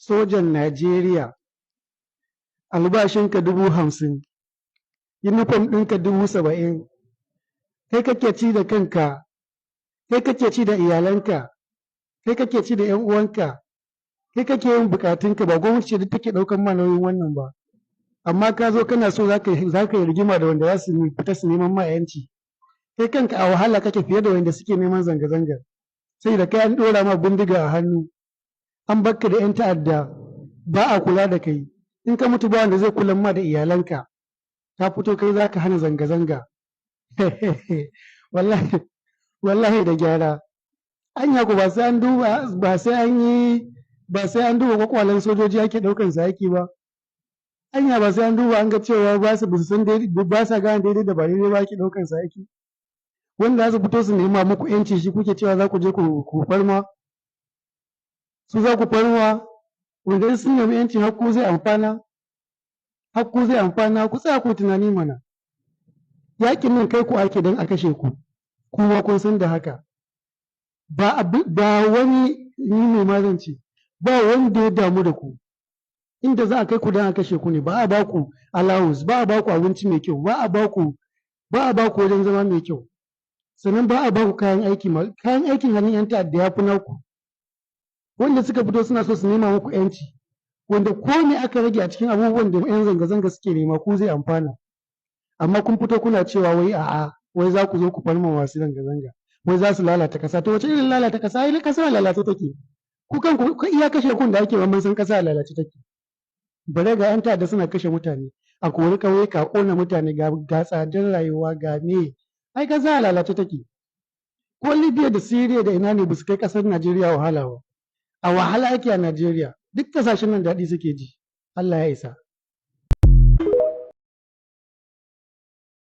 sojan Najeriya albashinka 50,000, yunifom ɗinka 70,000, kai kake ci da kanka, kai kake ci da iyalanka, kai kake ci da 'yan uwanka, kai kake yin bukatunka, ba gwamnati ce duk take ɗaukan ma nauyin wannan ba. Amma ka zo kana so za ka yi rigima da wanda za su fita su neman ma 'yanci. Kai kanka a wahala kake fiye da wanda suke neman zanga-zangar, sai da kai an ɗora ma bindiga a hannu, an bakka da 'yan ta'adda, ba a kula da kai, in ka mutu ba wanda zai kula ma da iyalanka, ka fito kai za ka hana zanga-zanga. wallahi da gyara. Anya ku ba sai an duba kwakwalen sojoji ake ɗaukan sa aiki ba. Anya ba sai an duba an ga cewa ba sa gane daidai da ba daidai ba ake ɗaukan sa aiki. Wanda za su fito su nema muku yanci shi kuke cewa za ku je ku farma, su za ku farma, wanda in sun nemi yancin hakku zai amfana, ku tsaya ku tunani mana. Yakin nan kai ku ake don a kashe ku, kuma kun san da haka. Ba wani ni mai mazanci, ba wanda ya damu da ku. Inda za a kai ku don a kashe ku ne, ba a ba ku allowance, ba a ba ku abinci mai kyau, ba a ba ku wajen zama mai kyau. Sannan ba a ba ku kayan aiki, kayan aikin hannun 'yan ta'adda ya fi naku. Wanda suka fito suna so su nema muku 'yanci, wanda ko ne aka rage a cikin abubuwan da 'yan zanga-zanga suke nema ku zai amfana. Amma kun fito kuna cewa wai a'a, wai za ku zo ku farma masu zanga-zanga, wai za su lalata ƙasa. To wace irin lalata ƙasa? Ai ƙasa lalata take. Ku kanku iya kashe kun da ake ba mun san ƙasa lalace take. Bare ga 'yan ta'adda suna kashe mutane, a kori ƙauyuka, a ƙona mutane, ga tsadar rayuwa, ga me. Ai ƙasa lalace take. Ko Libya da Syria da ina ne ba su kai ƙasar Najeriya wahala ba. A wahala ake a Najeriya. Duk ƙasashen nan daɗi suke ji. Allah ya isa.